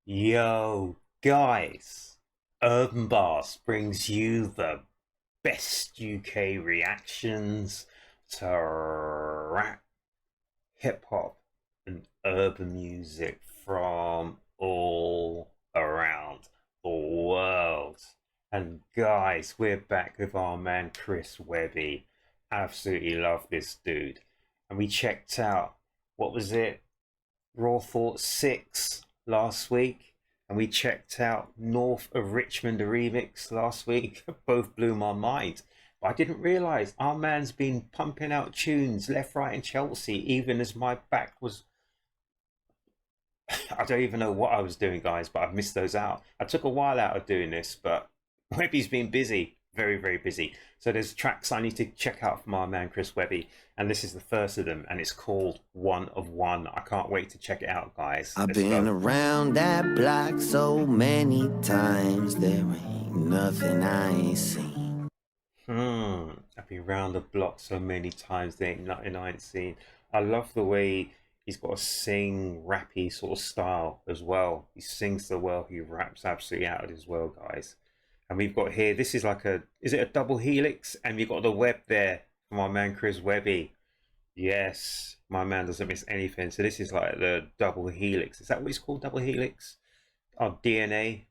Yo, guys, Urban Barz brings you the best UK reactions to rap, hip hop, and urban music from all around the world. And guys, we're back with our man Chris Webby. Absolutely love this dude. And we checked out, what was it? Raw Thought 6 last week, and we checked out North of Richmond, the remix last week. Both blew my mind. But I didn't realize our man's been pumping out tunes left, right, and Chelsea, even as my back was. I don't even know what I was doing, guys, but I've missed those out. I took a while out of doing this, but Webby's been busy, very, very busy. So there's tracks I need to check out from our man Chris Webby, and this is the first of them, and it's called One of One. I can't wait to check it out, guys. I've been around that block so many times, there ain't nothing I ain't seen. I've been around the block so many times, there ain't nothing I ain't seen. I love the way he's got a sing rappy sort of style as well. He sings so well, he raps absolutely out as well, guys. And we've got here, this is like is it a double helix? And we've got the web there from our man Chris Webby. Yes, my man doesn't miss anything. So this is like the double helix. Is that what it's called, double helix? Oh, DNA.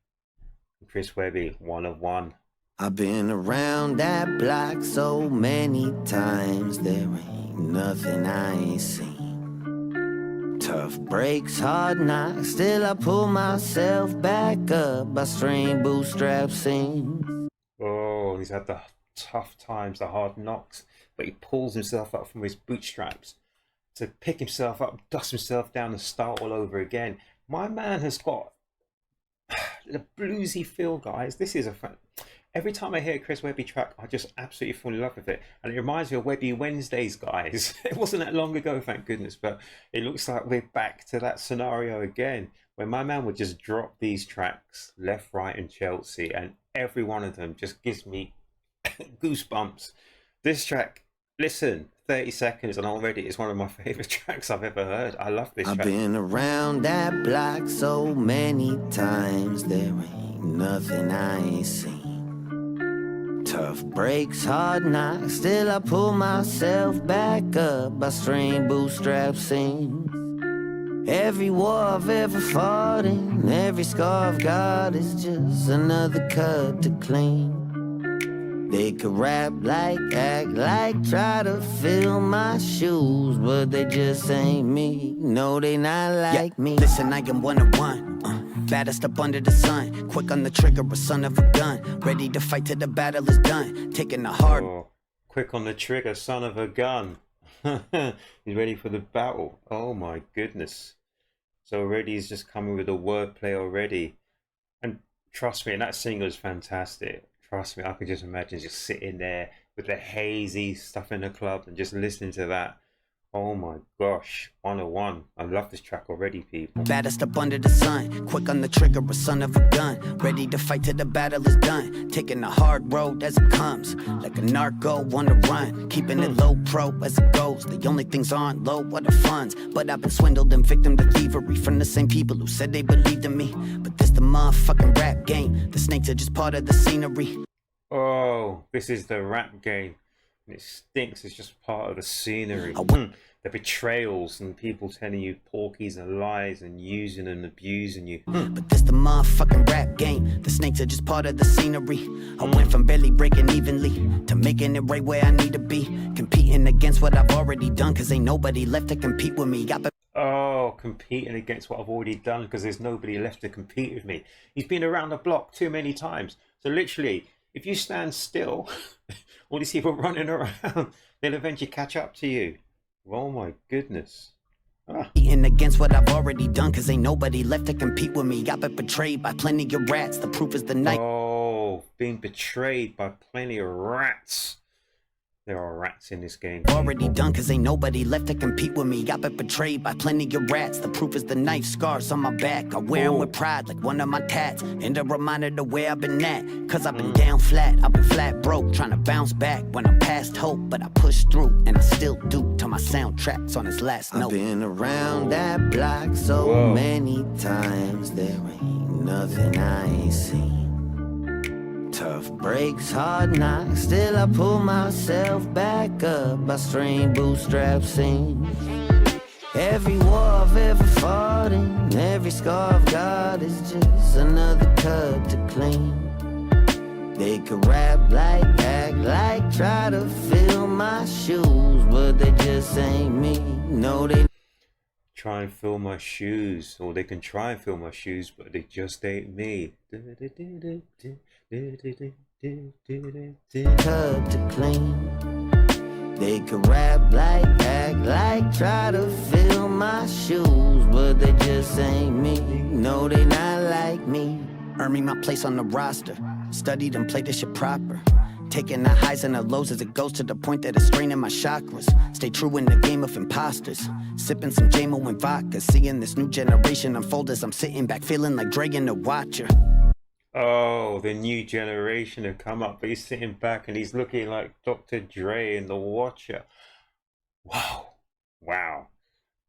Chris Webby, One of One. I've been around that block so many times, there ain't nothing I ain't seen. Tough breaks, hard knocks, still I pull myself back up by string bootstrap seams. Oh, he's had the tough times, the hard knocks, but he pulls himself up from his bootstraps to pick himself up, dust himself down and start all over again. My man has got the bluesy feel, guys. This is every time I hear a Chris Webby track, I just absolutely fall in love with it. And it reminds me of Webby Wednesdays, guys. It wasn't that long ago, thank goodness, but it looks like we're back to that scenario again, where my man would just drop these tracks left, right, and Chelsea, and every one of them just gives me goosebumps. This track, listen, 30 seconds, and already it's one of my favorite tracks I've ever heard. I love this track. I've been around that block so many times, there ain't nothing I ain't seen. Tough breaks, hard knocks, still I pull myself back up by string bootstrap seams. Every war I've ever fought in, every scar I've got is just another cut to clean. They could rap like, act like, try to fill my shoes, but they just ain't me. No, they not like me. Listen, I am one of one. Baddest up under the sun, quick on the trigger, a son of a gun, ready to fight till the battle is done, taking the hard. Oh, quick on the trigger, son of a gun. He's ready for the battle. Oh my goodness. So already he's just coming with a wordplay already. And trust me, that single is fantastic. Trust me, I could just imagine just sitting there with the hazy stuff in the club and just listening to that. Oh my gosh, 101. I love this track already, people. Baddest up under the sun, quick on the trigger, a son of a gun, ready to fight till the battle is done, taking the hard road as it comes, like a narco on the run, keeping it low pro as it goes. The only things on low are the funds, but I've been swindled and victim to thievery from the same people who said they believed in me. But this the motherfucking rap game, the snakes are just part of the scenery. Oh, this is the rap game. And it stinks, it's just part of the scenery. The betrayals and people telling you porkies and lies and using and abusing you. But this the motherfucking rap game, the snakes are just part of the scenery. I went from barely breaking evenly to making it right where I need to be, competing against what I've already done, cause ain't nobody left to compete with me. Oh, competing against what I've already done because there's nobody left to compete with me. He's been around the block too many times. So literally, if you stand still, all these people running around, they'll eventually catch up to you. Oh my goodness. Competing against what I've already done, cause ain't nobody left to compete with me. I've been betrayed by plenty of rats, the proof is the night. Oh, being betrayed by plenty of rats. There are rats in this game. Already done, cause ain't nobody left to compete with me. I've been betrayed by plenty of rats. The proof is the knife scars on my back. I wear them with pride like one of my tats. And a reminder to where I've been at. Cause I've been down flat, I've been flat broke. Trying to bounce back when I'm past hope. But I push through, and I still do. Till my soundtrack's on his last note. I've been around that block so many times. There ain't nothing I ain't seen. Tough breaks, hard knocks, still I pull myself back up. I strain bootstrap seams. Every war I've ever fought in, every scar I've got is just another cut to clean. They could rap like, act like, try to fill my shoes, but they just ain't me. No, they try and fill my shoes, or they can try and fill my shoes, but they just ain't me. cut to clean. They could rap like, act like, try to fill my shoes, but they just ain't me. No, they not like me. Earn me my place on the roster. Studied and played this shit proper. Taking the highs and the lows as it goes to the point that it's straining my chakras. Stay true in the game of imposters. Sipping some JMO and vodka. Seeing this new generation unfold as I'm sitting back feeling like Dre in the Watcher. Oh, the new generation have come up, but he's sitting back and he's looking like Dr. Dre in The Watcher. Wow. Wow.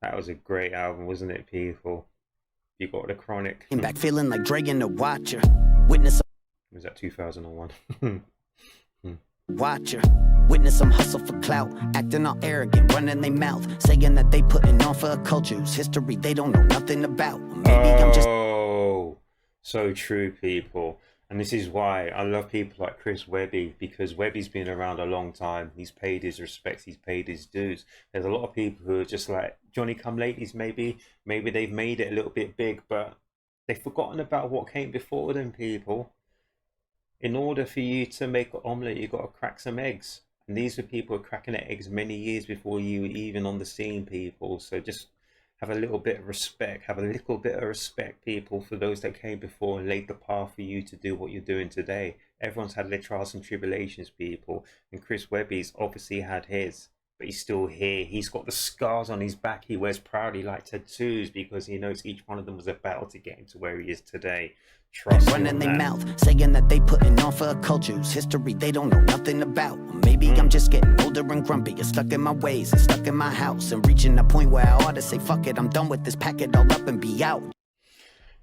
That was a great album, wasn't it, people? You got the Chronic. In back feeling like Dre in the Watcher. Witness. Was that 2001? Watcher. Witness some hustle for clout, acting all arrogant, running their mouth, saying that they putting on for a culture whose history they don't know nothing about. Maybe I'm just... So true, people. And this is why I love people like Chris Webby, because Webby's been around a long time. He's paid his respects, he's paid his dues. There's a lot of people who are just like Johnny come latelys, maybe they've made it a little bit big, but they've forgotten about what came before them, people. In order for you to make an omelette, you've got to crack some eggs. And these are people who are cracking their eggs many years before you were even on the scene, people. So just have a little bit of respect, people, for those that came before and laid the path for you to do what you're doing today. Everyone's had their trials and tribulations, people. And Chris Webby's obviously had his, but he's still here. He's got the scars on his back he wears proudly like tattoos, because he knows each one of them was a battle to get him to where he is today. Trust running their mouth, saying that they putting on for a culture whose history they don't know nothing about. Maybe I'm just getting older and grumpy, and stuck in my ways, and stuck in my house, and reaching a point where I ought to say, fuck it, I'm done with this, pack it all up and be out.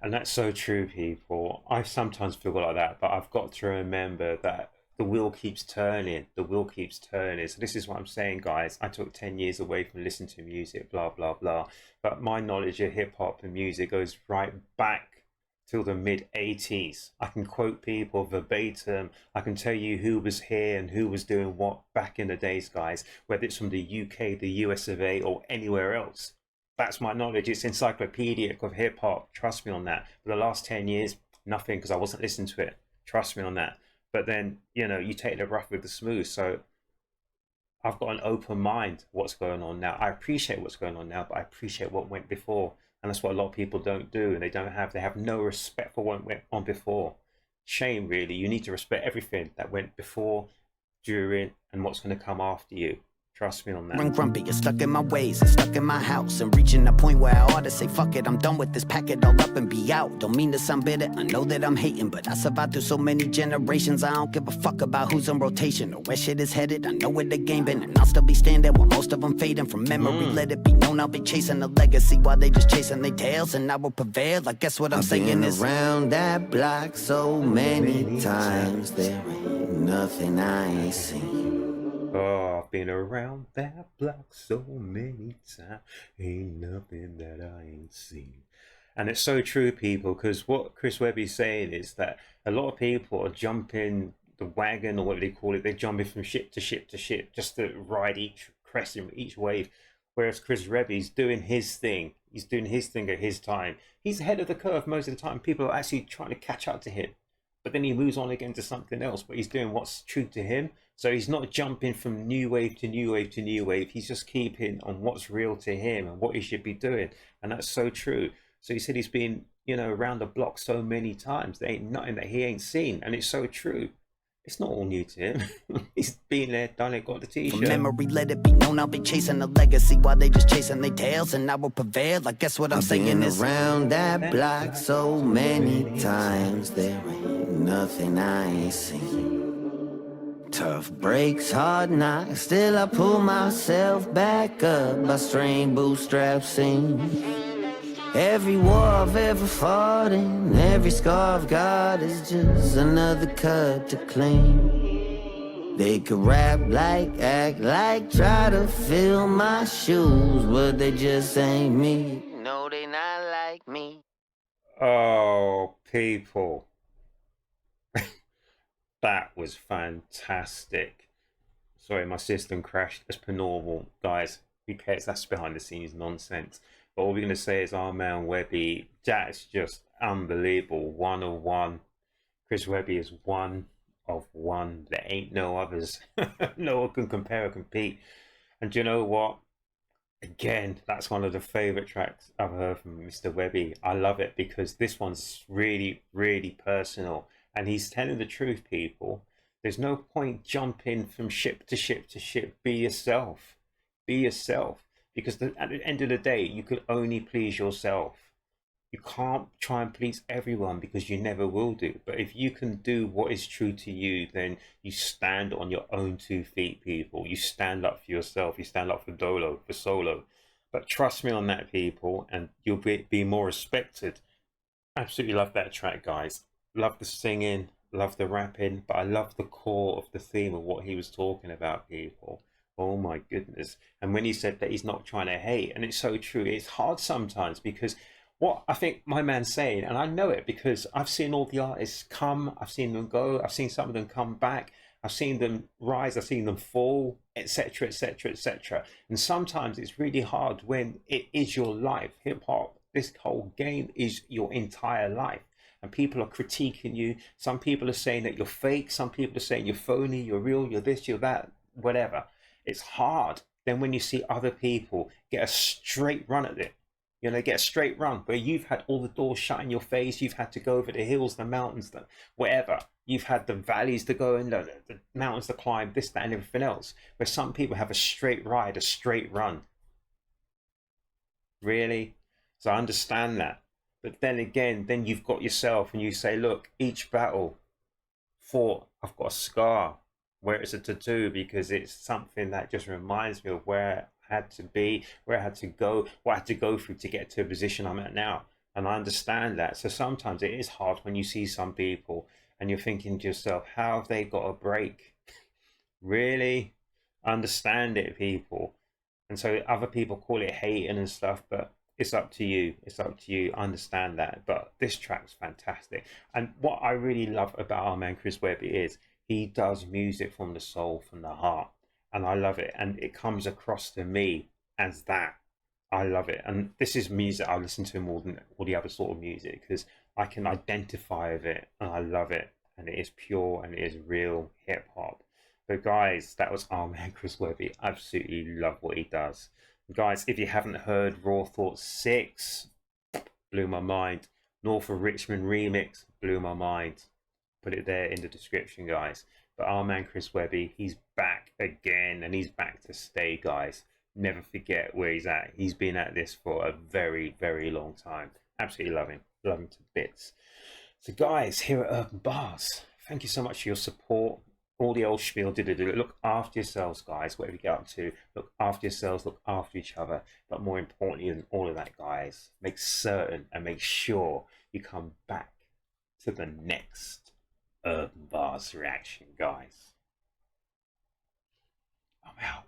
And that's so true, people. I sometimes feel like that, but I've got to remember that the wheel keeps turning. The wheel keeps turning. So this is what I'm saying, guys. I took 10 years away from listening to music, blah, blah, blah. But my knowledge of hip hop and music goes right back till the mid 80s. I can quote people verbatim. I can tell you who was here and who was doing what back in the days, guys, whether it's from the UK, the US of A, or anywhere else. That's my knowledge. It's encyclopedic of hip hop. Trust me on that. For the last 10 years, nothing, because I wasn't listening to it. Trust me on that. But then, you know, you take the rough with the smooth. So I've got an open mind what's going on now. I appreciate what's going on now, but I appreciate what went before. And that's what a lot of people don't do. And they have no respect for what went on before. Shame, really. You need to respect everything that went before, during, and what's going to come after you. Trust me on that. I'm grumpy, you're stuck in my ways, and stuck in my house, and reaching a point where I ought to say, fuck it, I'm done with this, pack it all up and be out. Don't mean to sound bitter, I know that I'm hating, but I survived through so many generations, I don't give a fuck about who's in rotation or where shit is headed. I know where the game been, and I'll still be standing while most of them fading from memory. Let it be known I'll be chasing a legacy while they just chasing their tails, and I will prevail. I guess what I'm saying is, around that block so many times, there ain't nothing I ain't seen. Oh, I've been around that block so many times, ain't nothing that I ain't seen. And it's so true, people, because what Chris Webby's saying is that a lot of people are jumping the wagon, or whatever they call it. They're jumping from ship to ship to ship just to ride each crest and each wave. Whereas Chris Webby's doing his thing. He's doing his thing at his time. He's ahead of the curve most of the time. People are actually trying to catch up to him. But then he moves on again to something else. But he's doing what's true to him. So he's not jumping from new wave to new wave to new wave. He's just keeping on what's real to him and what he should be doing. And that's so true. So he said he's been, you know, around the block so many times. There ain't nothing that he ain't seen. And it's so true. It's not all new to him. He's been there, done it, got the From t-shirt. memory, let it be known I'll be chasing a legacy while they just chasing their tails, and I will prevail. I guess what I'm saying is, around that block so many times, there ain't nothing I ain't seen. Tough breaks, hard knocks, still I pull myself back up by string bootstrap seams. Every war I've ever fought in, every scar I've got is just another cut to clean. They could rap like, act like, try to fill my shoes, but they just ain't me. No, they not like me. Oh, people. That was fantastic. Sorry, my system crashed as per normal. Guys, who cares? That's behind the scenes nonsense. But all we're going to say is our man Webby, that's just unbelievable. One of one. Chris Webby is one of one. There ain't no others. No one can compare or compete. And do you know what? Again, that's one of the favorite tracks I've heard from Mr. Webby. I love it because this one's really, really personal. And he's telling the truth, people. There's no point jumping from ship to ship to ship. Be yourself. Be yourself. Because at the end of the day, you could only please yourself. You can't try and please everyone because you never will do. But if you can do what is true to you, then you stand on your own 2 feet, people. You stand up for yourself. You stand up for Dolo, for Solo. But trust me on that, people, and you'll be more respected. Absolutely love that track, guys. Love the singing, love the rapping, but I love the core of the theme of what he was talking about, people. Oh my goodness. And when he said that he's not trying to hate, and it's so true, it's hard sometimes because what I think my man's saying, and I know it because I've seen all the artists come, I've seen them go, I've seen some of them come back, I've seen them rise, I've seen them fall, etc., etc., etc. And sometimes it's really hard when it is your life. Hip hop, this whole game is your entire life. And people are critiquing you. Some people are saying that you're fake. Some people are saying you're phony, you're real, you're this, you're that, whatever. It's hard. Then when you see other people get a straight run at it, get a straight run where you've had all the doors shut in your face, you've had to go over the hills, the mountains, the whatever, you've had the valleys to go in, the mountains to climb, this, that, and everything else. Where some people have a straight ride, a straight run. Really? So I understand that. But then again, then you've got yourself and you say, look, each battle fought, I've got a scar where it's a tattoo because it's something that just reminds me of where I had to be, where I had to go, what I had to go through to get to a position I'm at now. And I understand that. So sometimes it is hard when you see some people and you're thinking to yourself, how have they got a break? Really? Understand it, people. And so other people call it hating and stuff, but it's up to you. It's up to you. I understand that. But this track's fantastic. And what I really love about our man Chris Webby is he does music from the soul, from the heart. And I love it. And it comes across to me as that. I love it. And this is music I listen to more than all the other sort of music because I can identify with it and I love it. And it is pure and it is real hip hop. But guys, that was our man Chris Webby. Absolutely love what he does. Guys, if you haven't heard Raw Thought 6, blew my mind. North of Richmond remix, blew my mind. Put it there in the description, guys. But our man Chris Webby, he's back again and he's back to stay, guys. Never forget where he's at. He's been at this for a very, very long time. Absolutely love him. Love him to bits. So guys, here at Urb'n Barz, thank you so much for your support. All the old spiel, look after yourselves, guys, whatever you get up to. Look after yourselves, look after each other. But more importantly than all of that, guys, make certain and make sure you come back to the next Urb'n Barz reaction, guys. I'm out.